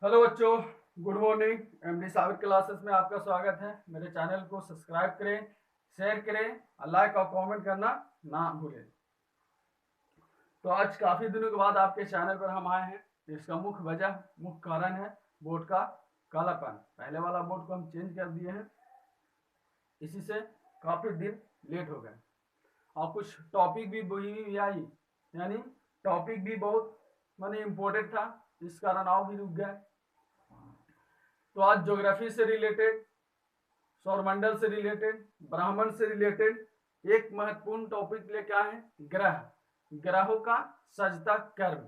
Hello बच्चों, good morning. MD Sabir classes में आपका स्वागत है। मेरे चैनल को सब्सक्राइब करें, शेयर करें और लाइक और कमेंट करना ना भूलें। तो आज काफ़ी दिनों के बाद आपके चैनल पर हम आए हैं। इसका मुख्य कारण है बोर्ड का कालापन। पहले वाला बोर्ड को हम चेंज कर दिए हैं, इसी से काफ़ी दिन लेट हो गए और कुछ टॉपिक भी आई, यानी टॉपिक भी बहुत इम्पोर्टेंट था, इस कारण आप भी रुक गए। तो आज ज्योग्राफी से रिलेटेड, सौरमंडल से रिलेटेड, ब्राह्मण से रिलेटेड एक महत्वपूर्ण टॉपिक लेके आए हैं, ग्रहों का सजता कर्म।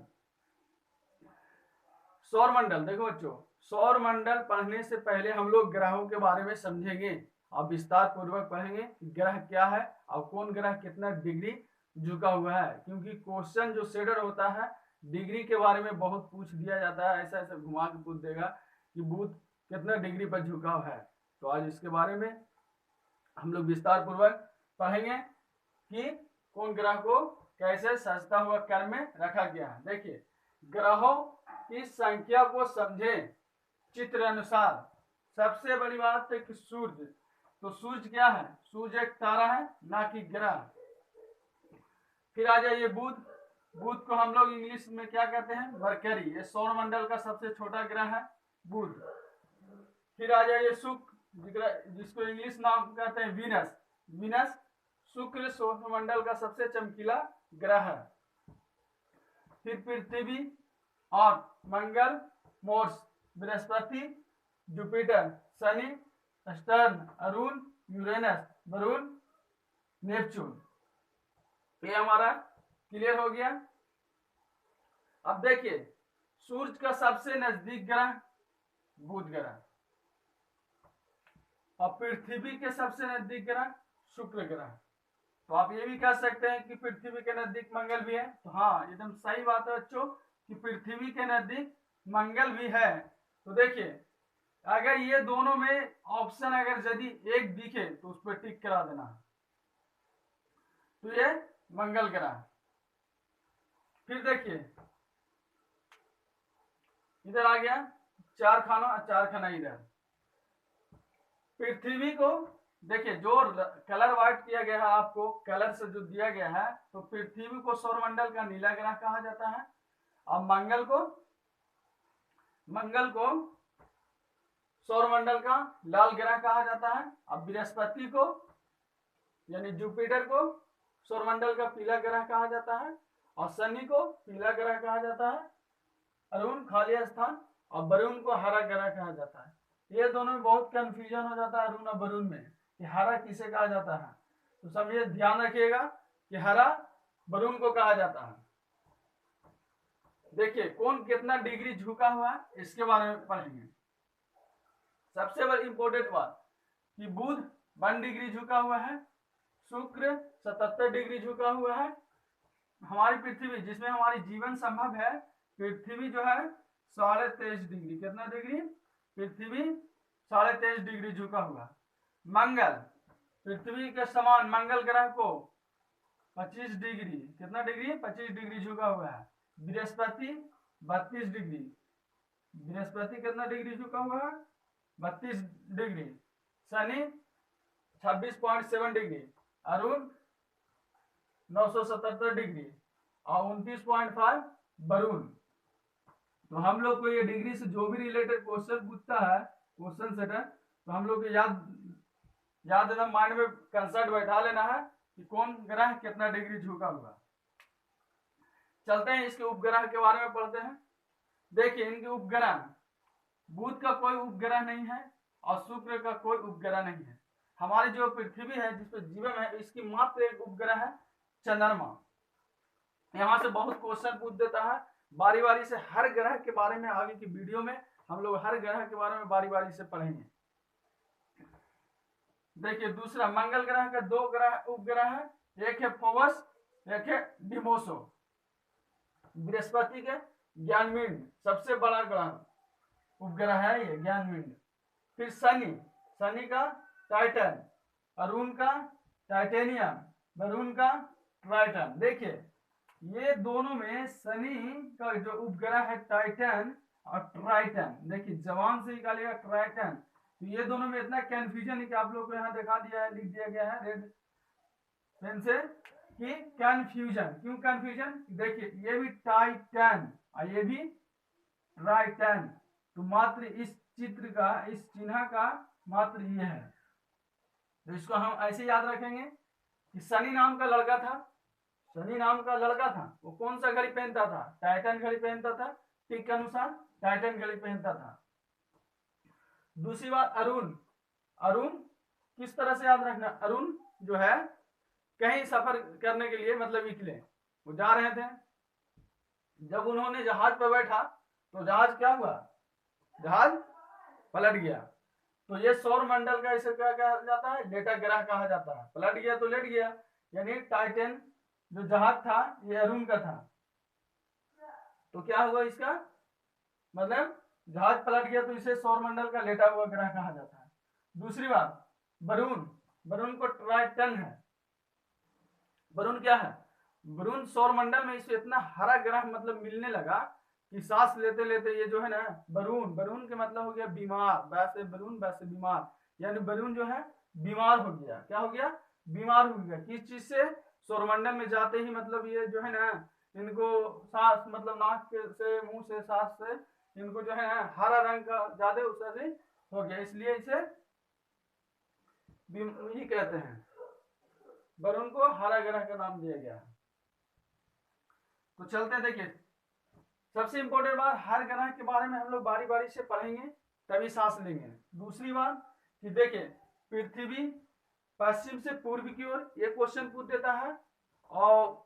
सौरमंडल देखो बच्चों, सौरमंडल पढ़ने से पहले हम लोग ग्रहों के बारे में समझेंगे और विस्तार पूर्वक पढ़ेंगे कि ग्रह क्या है और कौन ग्रह कितना डिग्री झुका हुआ है। क्योंकि क्वेश्चन जो शेडर होता है डिग्री के बारे में बहुत पूछ दिया जाता है, ऐसा ऐसा घुमा के पूछ देगा कि बुध कितना डिग्री पर झुकाव है। तो आज इसके बारे में हम लोग विस्तार पूर्वक पढ़ेंगे कि कौन ग्रह को कैसे सजता हुआ क्रम में रखा गया है। देखिए, ग्रहों की संख्या को समझें चित्र अनुसार। सबसे बड़ी बात है कि सूर्य, तो सूर्य क्या है? सूर्य एक तारा है, ना कि ग्रह। फिर आ जाइए बुध। बुध को हम लोग इंग्लिश में क्या कहते हैं? मरकरी। ये सौरमंडल का सबसे छोटा ग्रह है बुध। फिर आ जाइए शुक्र, जिसको इंग्लिश नाम कहते हैं वीनस। वीनस शुक्र सौरमंडल का सबसे चमकीला ग्रह है। फिर पृथ्वी और मंगल, मोर्स, बृहस्पति, जुपिटर, शनि, सटर्न, अरुण, यूरेनस, वरुण, नेपच्यून। ये हमारा क्लियर हो गया। अब देखिए, सूर्य का सबसे नजदीक ग्रह बुध ग्रह और पृथ्वी के सबसे नजदीक ग्रह शुक्र ग्रह। तो आप ये भी कह सकते हैं कि पृथ्वी के नजदीक मंगल भी है। तो हाँ, एकदम सही बात है बच्चों कि पृथ्वी के नजदीक मंगल भी है। तो देखिए, अगर ये दोनों में ऑप्शन अगर यदि एक दिखे तो उस पर टिक करा देना। तो ये मंगल ग्रह। फिर देखिए, इधर आ गया चार खाना इधर। पृथ्वी को देखिए, जो कलर व्हाइट किया गया है आपको, कलर से जो दिया गया है, तो पृथ्वी को सौरमंडल का नीला ग्रह कहा जाता है और मंगल को सौरमंडल का लाल ग्रह कहा जाता है। अब बृहस्पति को यानी जुपिटर को सौरमंडल का पीला ग्रह कहा जाता है और शनि को पीला ग्रह कहा जाता है, अरुण खाली स्थान, और वरुण को हरा ग्रह कहा जाता है। ये दोनों में बहुत कंफ्यूजन हो जाता है अरुण और वरुण में कि हरा किसे कहा जाता है। तो समझिए, ध्यान रखिएगा कि हरा वरुण को कहा जाता है। देखिए, कौन कितना डिग्री झुका हुआ है इसके बारे में पढ़ेंगे। सबसे बड़ी इंपॉर्टेंट बात कि बुध 1 डिग्री झुका हुआ है, शुक्र 77 डिग्री झुका हुआ है। हमारी पृथ्वी जिसमें हमारी जीवन संभव है, पृथ्वी जो है 23.5 डिग्री, कितना डिग्री? पृथ्वी 23.5 डिग्री झुका हुआ। मंगल पृथ्वी के समान मंगल ग्रह को 25 डिग्री, कितना डिग्री? 25 डिग्री झुका हुआ है। बृहस्पति 32 डिग्री, बृहस्पति कितना डिग्री झुका हुआ है? 32 degree. Shani 26.7 degree, Arun 977 degree और 29.5 वरुण। तो हम लोग को ये डिग्री से जो भी रिलेटेड क्वेश्चन पूछता है, क्वेश्चन सेटर, तो हम लोग को याद एकदम माइंड में कंसेप्ट बैठा लेना है कि कौन ग्रह कितना डिग्री झुका हुआ। चलते हैं इसके उपग्रह के बारे में पढ़ते हैं। देखिए, इनके उपग्रह, बुध का कोई उपग्रह नहीं है और शुक्र का कोई उपग्रह नहीं है। हमारी जो पृथ्वी है जिसपे जीवन है, इसकी मात्र एक उपग्रह है चंद्रमा। यहाँ से बहुत क्वेश्चन पूछ देता है बारी बारी से। हर ग्रह के बारे में आगे की वीडियो में हम लोग हर ग्रह के बारे में बारी बारी से पढ़ेंगे। देखिए, दूसरा मंगल ग्रह का 2 उपग्रह है, एक है फोबस, एक है डिमोसो। बृहस्पति के ज्ञानविंड सबसे बड़ा ग्रह उपग्रह है ये, ज्ञानविंड। फिर शनि का टाइटन, अरुण का टाइटेनियम, वरुण का ट्राइटन। देखिए, ये दोनों में शनि का जो उपग्रह है टाइटन और ट्राइटन। देखिए जवान से निकालिएगा ट्राइटन। तो ये दोनों में इतना कंफ्यूजन है कि आप लोग को यहाँ दिखा दिया है, लिख दिया गया है रेड पेन से कि कंफ्यूजन। क्यों कंफ्यूजन? देखिए ये भी टाइटन और ये भी ट्राइटन। तो मात्र इस चित्र का, इस चिन्ह का मात्र ये है। तो इसको हम ऐसे याद रखेंगे कि सनी नाम का लड़का था, सनी नाम का लड़का था, वो कौन सा घड़ी पहनता था? टाइटन घड़ी पहनता था। टिक के अनुसार टाइटन घड़ी पहनता था। दूसरी बात अरुण, अरुण किस तरह से याद रखना? अरुण जो है कहीं सफर करने के लिए मतलब निकले, वो जा रहे थे, जब उन्होंने जहाज पर बैठा तो जहाज क्या हुआ? जहाज पलट गया। तो ये सौर मंडल का इसे क्या कहा जाता है? लेटा ग्रह कहा जाता है। पलट गया तो लेट गया, यानी टाइटन जो जहाज था ये अरुण का था। तो क्या हुआ इसका मतलब? जहाज पलट गया तो इसे सौर मंडल का लेटा हुआ ग्रह कहा जाता है। दूसरी बात वरुण, वरुण को ट्राइटन है। वरुण क्या है? वरुण सौर मंडल में इसे इतना हरा ग्रह मतलब मिलने लगा कि सांस लेते लेते ये जो है ना वरुण, वरुण के मतलब हो गया बीमार, वैसे वरुण वैसे बीमार, यानी वरुण जो है बीमार हो गया। क्या हो गया? बीमार हो गया। किस चीज से? सौरमंडल में जाते ही मतलब ये जो है ना इनको सांस मतलब नाक से मुंह से सांस से इनको जो है ना हरा रंग का ज्यादा उससे हो गया, इसलिए इसे ही कहते हैं। वरुण को हरा ग्रह का नाम दिया गया। तो चलते देखिए, सबसे इंपॉर्टेंट बात, हर ग्रह के बारे में हम लोग बारी बारी से पढ़ेंगे तभी सांस लेंगे। दूसरी बात कि देखिए पृथ्वी पश्चिम से पूर्व की ओर ये क्वेश्चन पूछ देता है, और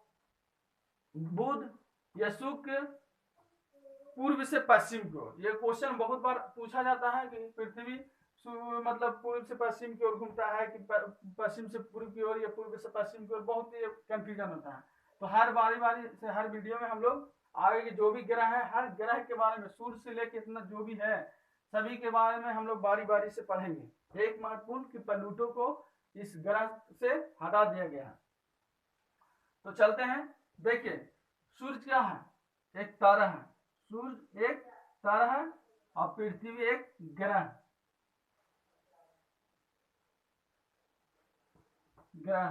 बुध या शुक्र पूर्व से पश्चिम की ओर। ये क्वेश्चन बहुत बार पूछा जाता है कि पृथ्वी मतलब पूर्व से पश्चिम की ओर घूमता है कि पश्चिम से पूर्व की ओर या पूर्व से पश्चिम की ओर, बहुत ही कंफ्यूजन होता है। तो हर बारी बारी से हर वीडियो में हम लोग आगे के जो भी ग्रह है, हर ग्रह के बारे में सूर्य से लेकर इतना जो भी है सभी के बारे में हम लोग बारी बारी से पढ़ेंगे। एक महत्वपूर्ण कि प्लूटो को इस ग्रह से हटा दिया गया है। तो चलते हैं, देखिए सूर्य क्या है? एक तारा है। सूर्य एक तारा है और पृथ्वी एक ग्रह। ग्रह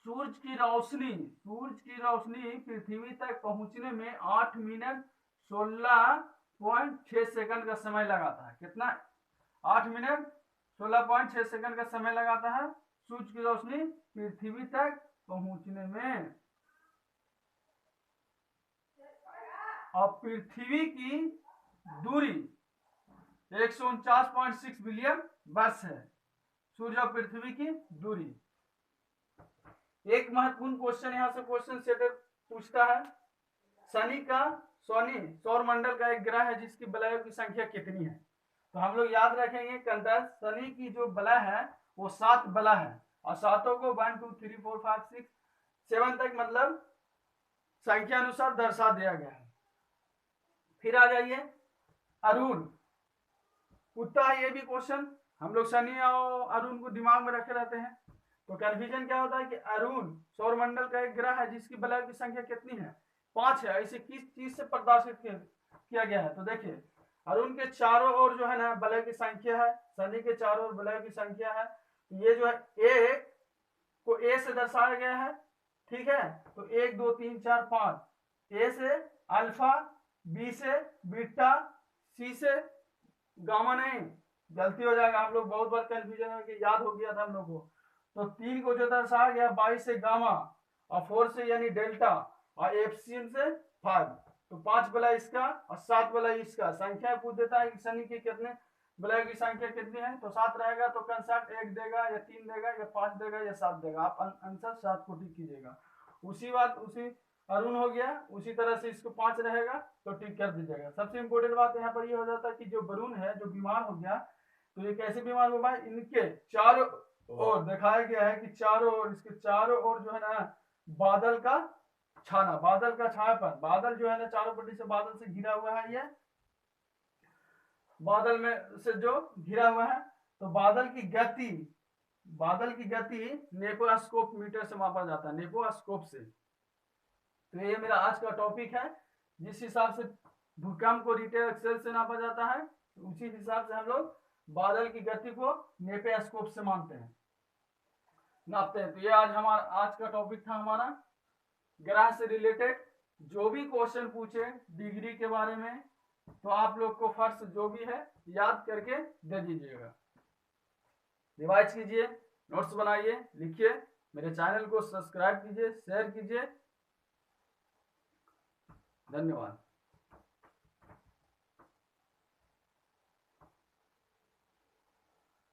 सूरज की रोशनी पृथ्वी तक पहुंचने में 8 मिनट 16.6 सेकंड का समय लगाता है। कितना? 8 मिनट 16.6 सेकंड का समय लगाता है सूरज की रोशनी पृथ्वी तक पहुंचने में। और पृथ्वी की दूरी 149.6 बिलियन वर्ष है, सूर्य और पृथ्वी की दूरी। एक महत्वपूर्ण क्वेश्चन यहां से क्वेश्चन सेटर पूछता है, शनि सौर मंडल का एक ग्रह है जिसकी वलयों की संख्या कितनी है? तो हम लोग याद रखेंगे कंटैक्ट, शनि की जो वलय है वो 7 वलय है, और सातों को 1 2 3 4 5 6 7 तक मतलब संख्या अनुसार दर्शा दिया गया है। फिर आ जाइए अरुण, पूछता है ये भी क्वेश्चन, हम लोग शनि और अरुण को दिमाग में रखे रहते हैं। तो कंफ्यूजन क्या होता है कि अरुण सौर मंडल का एक ग्रह है जिसकी वलय की संख्या कितनी है? 5 है। इसे किस चीज से प्रदर्शित किया गया है? तो देखिए अरुण के चारों ओर जो है ना वलय की संख्या है, शनि के चारों ओर वलय की संख्या है। ये जो है ए को ए से दर्शाया गया है, ठीक है। तो 1 2 3 4 5, ए से अल्फा, बी से बीटा, सी से गामा। नहीं, गलती हो जाएगा, हम लोग बहुत बार कंफ्यूजन है कि याद हो गया था हम लोग को। तो 3 को जो दर्शाया गया 22 से गामा, और 4 से यानी डेल्टा, और एफसीएम से 5। तो 5 वलय इसका और 7 वलय इसका। संख्या पूछ देता है कि शनि के कितने वलय की संख्या कितनी है? तो 7 रहेगा तो कंसेप्ट 1 देगा या 3 देगा या 5 देगा या 7 देगा। आप आंसर 7 को टिक कीजिएगा। उसी बात उसी अरुण हो गया, उसी तरह से इसको 5 रहेगा तो टिक कर दीजिएगा। सबसे इंपॉर्टेंट बात यहाँ पर ये हो जाता है कि जो वरुण है जो बीमार हो गया, तो ये कैसे बीमार हुआ भाई? इनके चारों ओर दिखाया गया है कि चारों ओर, इसके चारों ओर जो है ना बादल का छाना, बादल का छायापन, बादल जो है ना चारों पट्टी से बादल से घिरा हुआ है। ये बादल में से जो घिरा हुआ है, तो बादल की गति नेपोस्कोप मीटर से मापा जाता है, नेपोस्कोप से। तो ये मेरा आज का टॉपिक है। जिस हिसाब से भूकंप को रिक्टर स्केल से नापा जाता है, उसी हिसाब से हम लोग बादल की गति को नेपेस्कोप से मानते हैं, नापते हैं। तो ये आज का टॉपिक था हमारा ग्रह से रिलेटेड। जो भी क्वेश्चन पूछे डिग्री के बारे में तो आप लोग को फर्स्ट जो भी है याद करके दे दीजिएगा, रिवाइज कीजिए, नोट्स बनाइए, लिखिए, मेरे चैनल को सब्सक्राइब कीजिए, शेयर कीजिए। धन्यवाद।